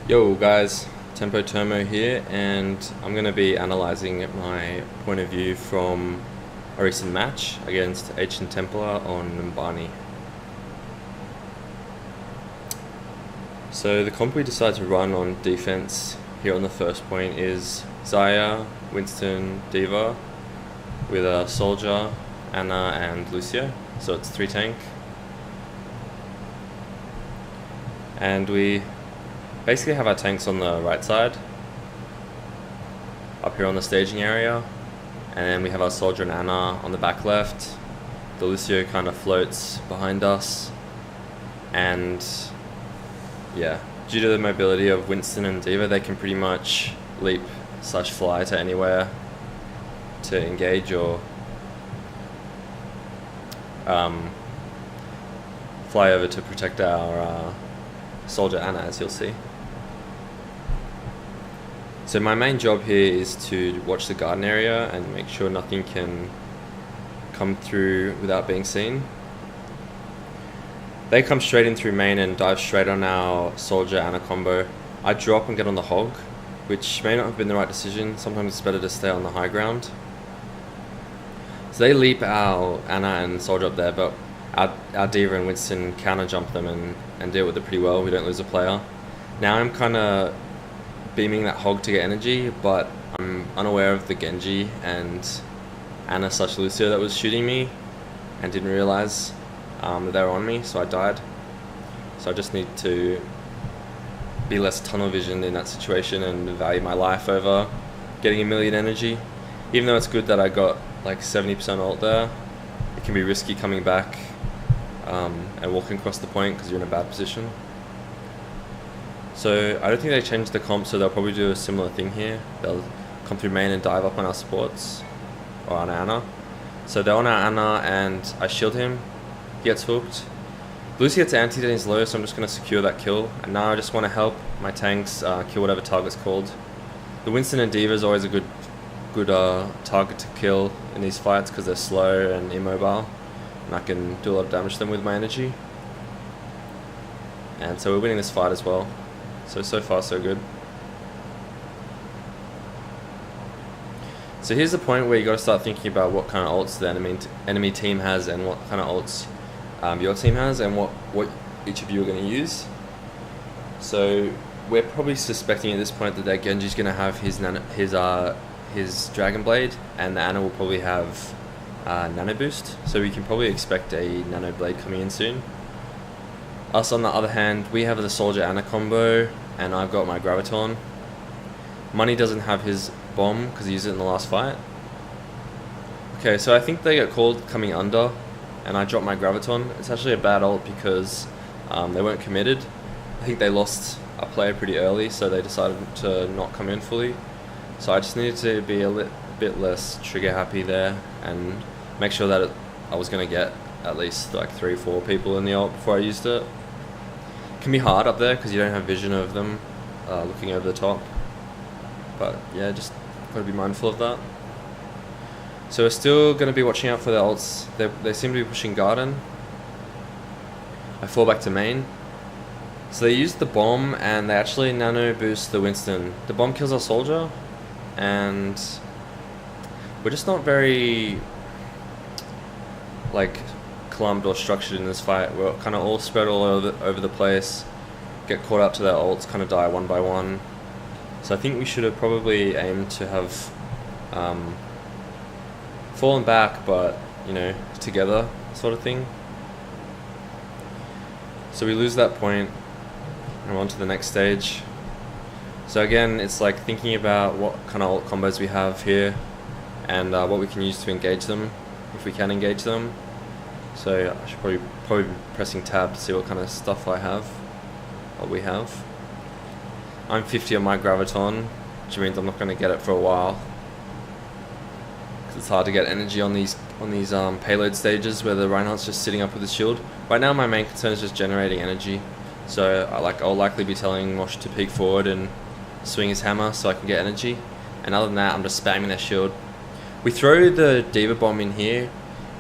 Yo guys, Termo here, and I'm going to be analysing my point of view from a recent match against Ancient Templar on Numbani. So the comp we decided to run on defense here on the first point is Zarya, Winston, D.Va with a Soldier, Ana and Lucio, so it's 3 tank. And we basically have our tanks on the right side, up here on the staging area, and then we have our Soldier and Ana on the back left. The Lucio kind of floats behind us, and yeah, due to the mobility of Winston and D.Va, they can pretty much leap / fly to anywhere to engage or fly over to protect our Soldier Ana, as you'll see. So my main job here is to watch the garden area and make sure nothing can come through without being seen. They come straight in through main and dive straight on our Soldier Ana combo. I drop and get on the hog, which may not have been the right decision. Sometimes it's better to stay on the high ground. So they leap our Ana and Soldier up there, but our D.Va and Winston counter jump them and deal with it pretty well. We don't lose a player. Now I'm kind of beaming that hog to get energy, but I'm unaware of the Genji and Ana / Lucio that was shooting me and didn't realize that they were on me, so I died. So I just need to be less tunnel visioned in that situation and value my life over getting a million energy. Even though it's good that I got like 70% ult there, it can be risky coming back and walking across the point because you're in a bad position. So I don't think they changed the comp, so they'll probably do a similar thing here. They'll come through main and dive up on our supports, or on Ana. So they're on our Ana and I shield him, he gets hooked. Lucy gets antied and he's low, so I'm just going to secure that kill. And now I just want to help my tanks kill whatever target's called. The Winston and D.Va is always a good target to kill in these fights because they're slow and immobile, and I can do a lot of damage to them with my energy. And so we're winning this fight as well. So far so good. So here's the point where you got to start thinking about what kind of ults the enemy team has and what kind of ults your team has and what each of you are going to use. So we're probably suspecting at this point that their Genji's going to have his Dragon Blade, and the Ana will probably have Nano Boost. So we can probably expect a Nano Blade coming in soon. Us, on the other hand, we have the Soldier Ana combo, and I've got my Graviton. Money doesn't have his bomb because he used it in the last fight. Okay, so I think they get called coming under, and I drop my Graviton. It's actually a bad ult because they weren't committed. I think they lost a player pretty early, so they decided to not come in fully. So I just needed to be a bit less trigger happy there and make sure that I was going to get at least like 3-4 people in the ult before I used it. It can be hard up there because you don't have vision of them looking over the top, but yeah, just got to be mindful of that. So we're still going to be watching out for their ults. They seem to be pushing garden. I fall back to main. So they used the bomb and they actually nano boost the Winston. The bomb kills our Soldier, and we're just not very like clumped or structured in this fight. We're kind of all spread all over the place, get caught up to their ults, kind of die one by one. So I think we should have probably aimed to have fallen back, but you know, together sort of thing. So we lose that point and we're on to the next stage. So again, it's like thinking about what kind of ult combos we have here and what we can use to engage them, if we can engage them. So I should probably be pressing tab to see what kind of stuff I have, what we have. I'm 50 on my Graviton, which means I'm not going to get it for a while. Cause it's hard to get energy on these payload stages where the Reynad's just sitting up with his shield. Right now my main concern is just generating energy. So I'll likely be telling Mosh to peek forward and swing his hammer so I can get energy. And other than that, I'm just spamming their shield. We throw the D.Va bomb in here.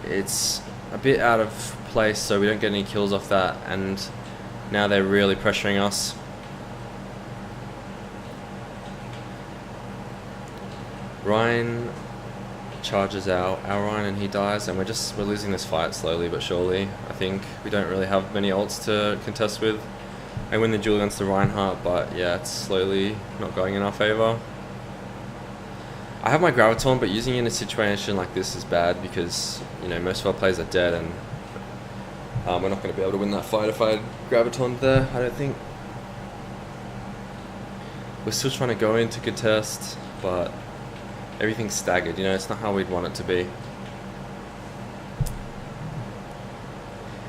It's a bit out of place, so we don't get any kills off that, and now they're really pressuring us. Ryan charges our Ryan and he dies, and we're losing this fight slowly but surely. I think we don't really have many ults to contest with. I win the duel against the Reinhardt, but yeah, it's slowly not going in our favor. I have my Graviton, but using it in a situation like this is bad because, you know, most of our players are dead, and we're not going to be able to win that fight if I had Graviton there, I don't think. We're still trying to go in to contest, but everything's staggered, you know, it's not how we'd want it to be.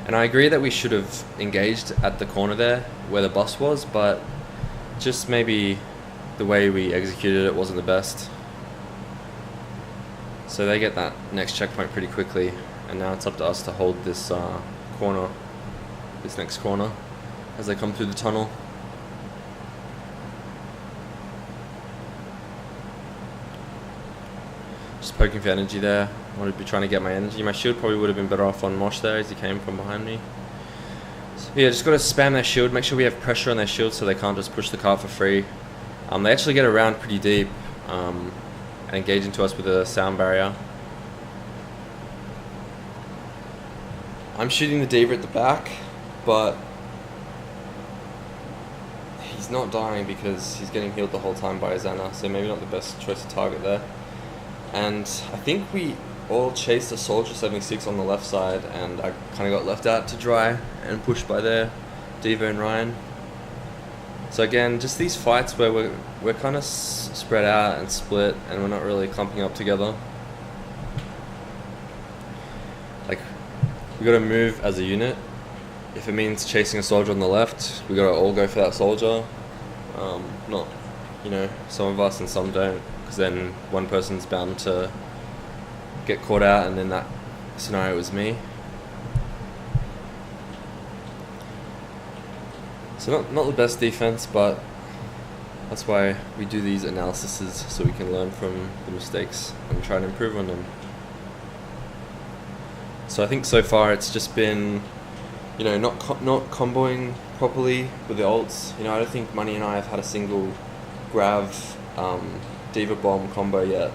And I agree that we should have engaged at the corner there where the boss was, but just maybe the way we executed it wasn't the best. So they get that next checkpoint pretty quickly, and now it's up to us to hold this corner, this next corner, as they come through the tunnel. Just poking for energy there. I wanted to be trying to get my energy. My shield probably would have been better off on Mosh there as he came from behind me. So yeah, just got to spam their shield, make sure we have pressure on their shield so they can't just push the cart for free. They actually get around pretty deep and engage into us with a sound barrier. I'm shooting the D.Va at the back, but he's not dying because he's getting healed the whole time by his Ana, so maybe not the best choice of target there. And I think we all chased a Soldier 76 on the left side, and I kind of got left out to dry and pushed by their D.Va and Ryan. So again, just these fights where we're kind of spread out and split, and we're not really clumping up together. Like, we got to move as a unit. If it means chasing a soldier on the left, we got to all go for that soldier. Not, you know, some of us and some don't, because then one person's bound to get caught out, and then that scenario was me. So not the best defense, but that's why we do these analyses, so we can learn from the mistakes and try and improve on them. So I think so far it's just been, you know, not comboing properly with the ults. You know, I don't think Money and I have had a single Grav D.Va bomb combo yet.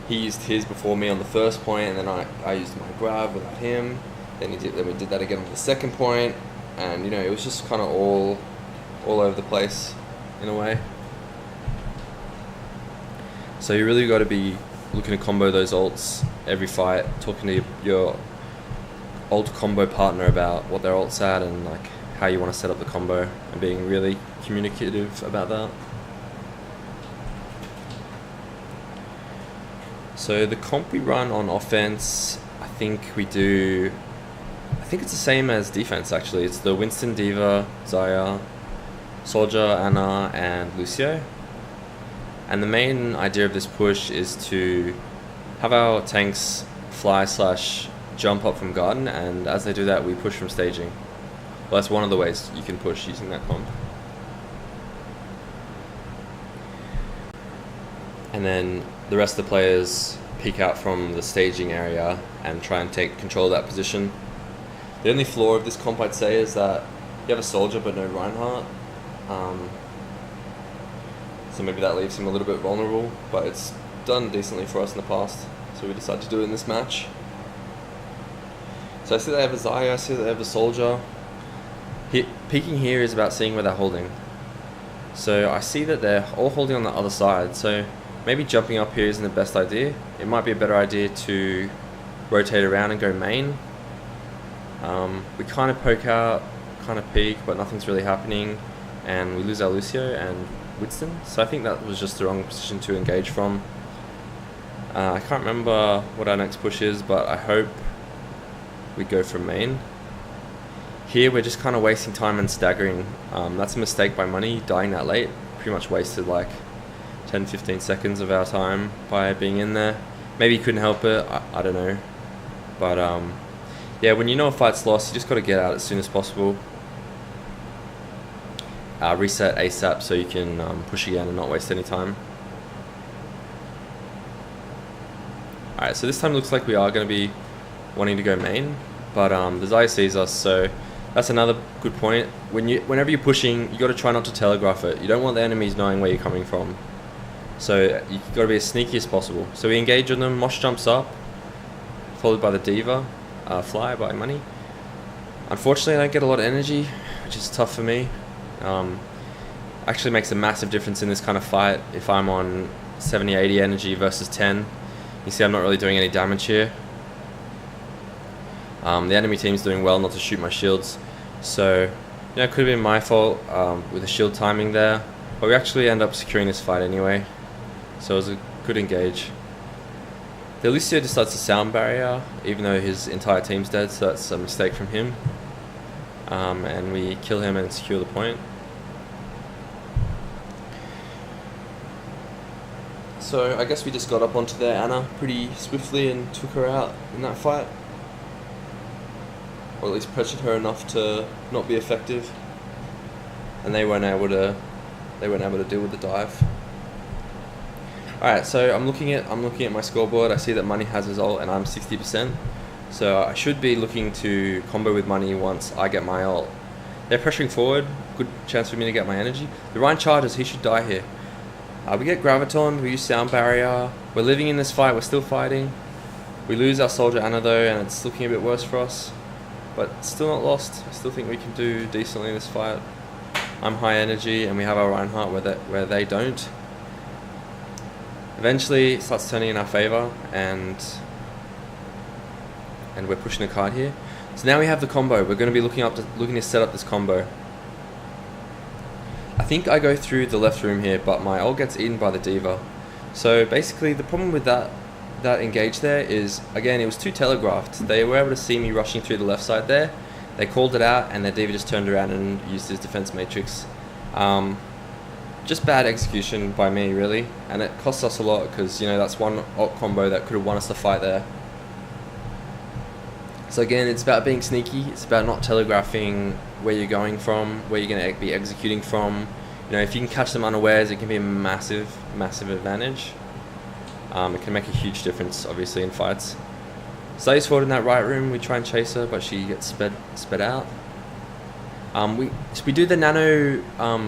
He used his before me on the first point, and then I used my Grav without him. Then we did that again on the second point, and you know, it was just kind of all over the place in a way. So you really got to be looking to combo those ults every fight, talking to your ult combo partner about what their ult's at and like how you want to set up the combo, and being really communicative about that. So the comp we run on offense, I think it's the same as defense actually. It's the Winston, D.Va, Zarya, Soldier, Ana, and Lucio. And the main idea of this push is to have our tanks fly/jump up from garden, and as they do that, we push from staging. Well, that's one of the ways you can push using that comp. And then the rest of the players peek out from the staging area and try and take control of that position. The only flaw of this comp, I'd say, is that you have a soldier but no Reinhardt. So maybe that leaves him a little bit vulnerable, but it's done decently for us in the past, so we decided to do it in this match. So I see they have a Zarya, I see they have a soldier. Peeking here is about seeing where they're holding. So I see that they're all holding on the other side, so maybe jumping up here isn't the best idea. It might be a better idea to rotate around and go main. We kind of poke out, kind of peek, but nothing's really happening, and we lose our Lucio and Winston. So I think that was just the wrong position to engage from. I can't remember what our next push is, but I hope we go for main. Here we're just kind of wasting time and staggering. That's a mistake by Money, dying that late. Pretty much wasted like 10-15 seconds of our time by being in there. Maybe he couldn't help it, I don't know. But yeah, when you know a fight's lost, you just got to get out as soon as possible. Reset ASAP so you can push again and not waste any time. Alright, so this time it looks like we are going to be wanting to go main, but the Zarya sees us, so that's another good point. Whenever you're pushing, you got to try not to telegraph it. You don't want the enemies knowing where you're coming from. So you got to be as sneaky as possible. So we engage on them. Mosh jumps up, followed by the Diva, fly by money. Unfortunately, I don't get a lot of energy, which is tough for me. Actually makes a massive difference in this kind of fight if I'm on 70-80 energy versus 10. You see I'm not really doing any damage here. The enemy team's doing well not to shoot my shields, so it could have been my fault with the shield timing there, but we actually end up securing this fight anyway, so it was a good engage. The Lucio decides to sound barrier even though his entire team's dead, so that's a mistake from him, and we kill him and secure the point. So I guess we just got up onto their Ana pretty swiftly and took her out in that fight. Or at least pressured her enough to not be effective. And they weren't able to deal with the dive. Alright, so I'm looking at my scoreboard. I see that Money has his ult and I'm 60%. So I should be looking to combo with Money once I get my ult. They're pressuring forward, good chance for me to get my energy. The Ryan charges, he should die here. We get Graviton, we use Sound Barrier. We're living in this fight, we're still fighting. We lose our Soldier Ana though, and it's looking a bit worse for us. But still not lost. I still think we can do decently in this fight. I'm high energy, and we have our Reinhardt where they don't. Eventually, it starts turning in our favor, and we're pushing a card here. So now we have the combo. We're going to be looking to set up this combo. I think I go through the left room here, but my ult gets eaten by the Diva. So basically, the problem with that engage there is, again, it was too telegraphed. They were able to see me rushing through the left side there. They called it out, and their Diva just turned around and used his defense matrix. Just bad execution by me, really, and it costs us a lot because that's one ult combo that could have won us the fight there. So again, it's about being sneaky. It's about not telegraphing where you're going from, where you're going to be executing from. If you can catch them unawares, it can be a massive advantage. It can make a huge difference, obviously, in fights. Stays forward in that right room. We try and chase her, but she gets sped out. We do the nano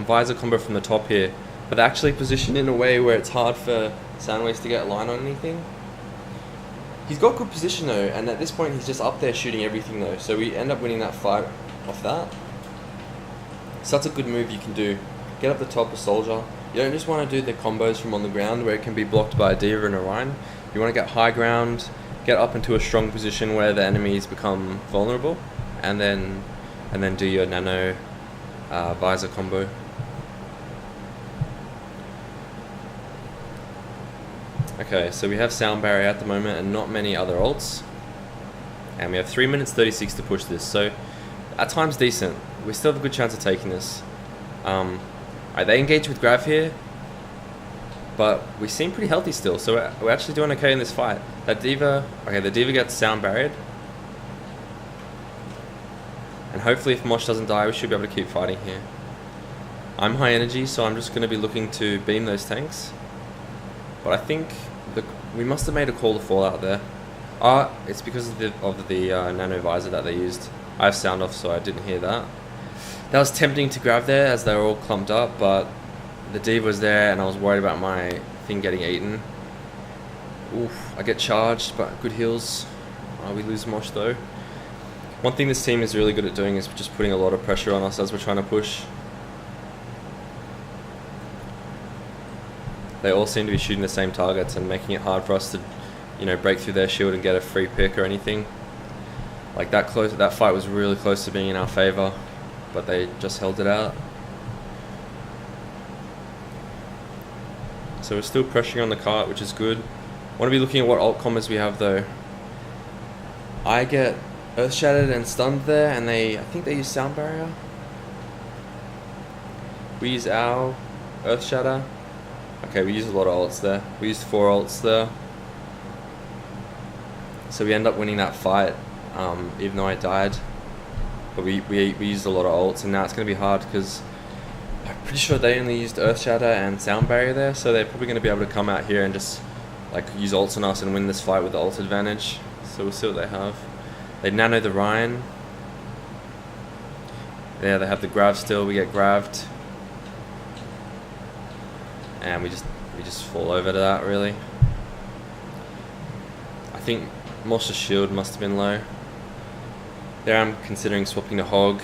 visor combo from the top here, but they're actually positioned in a way where it's hard for Soundwaves to get a line on anything. He's got good position though, and at this point he's just up there shooting everything though, so we end up winning that fight off that. So that's a good move you can do. Get up the top of Soldier. You don't just want to do the combos from on the ground where it can be blocked by a Diva and a Ryan. You want to get high ground, get up into a strong position where the enemies become vulnerable, and then do your nano visor combo. Okay, so we have Sound Barrier at the moment and not many other ults. And we have 3 minutes 36 to push this, so at times decent. We still have a good chance of taking this. They engage with Grav here, but we seem pretty healthy still, so we're actually doing okay in this fight. That Diva, okay, the Diva gets Sound Barriered. And hopefully if Mosh doesn't die, we should be able to keep fighting here. I'm high energy, so I'm just going to be looking to beam those tanks. But I think we must have made a call to fall out there. It's because of the nano visor that they used. I have sound off, so I didn't hear that. That was tempting to grab there as they were all clumped up, but the Diva was there and I was worried about my thing getting eaten. Oof, I get charged, but good heals. We lose Mosh though. One thing this team is really good at doing is just putting a lot of pressure on us as we're trying to push. They all seem to be shooting the same targets and making it hard for us to, break through their shield and get a free pick or anything. Like that fight was really close to being in our favor, but they just held it out. So we're still pressuring on the cart, which is good. Want to be looking at what ult combos we have though. I get Earth Shattered and stunned there, and I think they use Sound Barrier. We use our Earth Shatter. Okay, we use a lot of ults there. We used 4 ults there. So we end up winning that fight, even though I died. But we used a lot of ults, and now it's going to be hard because I'm pretty sure they only used Earth Shatter and Sound Barrier there, so they're probably going to be able to come out here and just use ults on us and win this fight with the ult advantage. So we'll see what they have. They nano the Ryan. Yeah, they have the Grav still. We get grabbed. And we just we just fall over to that really. I think Monster Shield must have been low. There I'm considering swapping to Hog,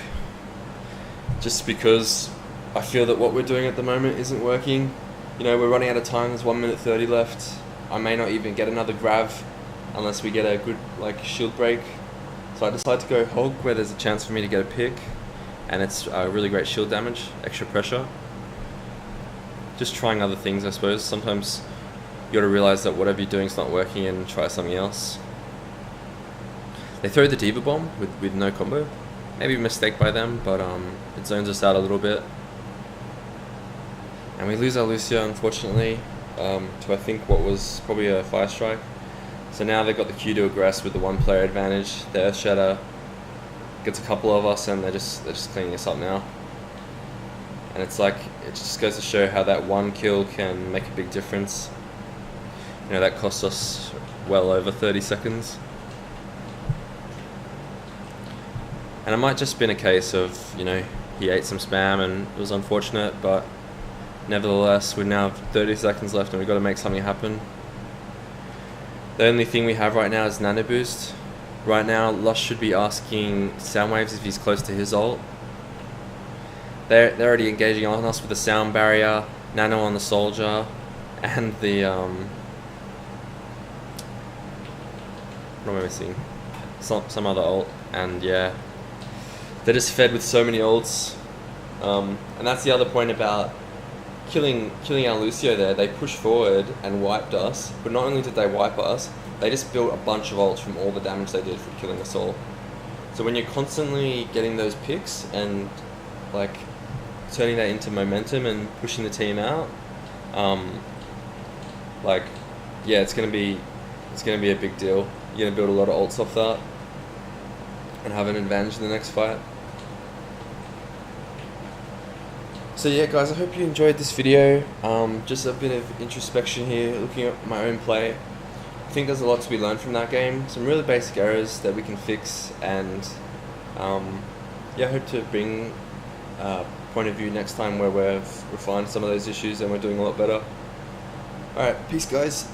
just because I feel that what we're doing at the moment isn't working. You know, we're running out of time, there's 1 minute 30 left. I may not even get another grav unless we get a good shield break. So I decided to go Hog, where there's a chance for me to get a pick, and it's really great shield damage, extra pressure. Just trying other things, I suppose. Sometimes you gotta realize that whatever you're doing is not working and try something else. They throw the Diva Bomb with no combo. Maybe a mistake by them, but it zones us out a little bit. And we lose our Lucio, unfortunately, to I think what was probably a Fire Strike. So now they've got the Q to aggress with the one player advantage. The Earth Shatter gets a couple of us, and they're just cleaning us up now. And it's like, it just goes to show how that one kill can make a big difference. You know, that cost us well over 30 seconds. And it might just been a case of, you know, he ate some spam and it was unfortunate, but nevertheless, we now have 30 seconds left and we've got to make something happen. The only thing we have right now is Nano Boost. Right now, Lush should be asking Soundwaves if he's close to his ult. They're already engaging on us with the Sound Barrier, Nano on the Soldier, and the, what am I missing? Some other ult, and yeah. They're just fed with so many ults. And that's the other point about killing our Lucio there. They pushed forward and wiped us, but not only did they wipe us, they just built a bunch of ults from all the damage they did from killing us all. So when you're constantly getting those picks and like turning that into momentum and pushing the team out, yeah, it's gonna be a big deal. You're gonna build a lot of ults off that and have an advantage in the next fight. So yeah guys, I hope you enjoyed this video. Just a bit of introspection here, looking at my own play. I think there's a lot to be learned from that game, some really basic errors that we can fix, and yeah, I hope to bring a point of view next time where we've refined some of those issues and we're doing a lot better. Alright, peace guys.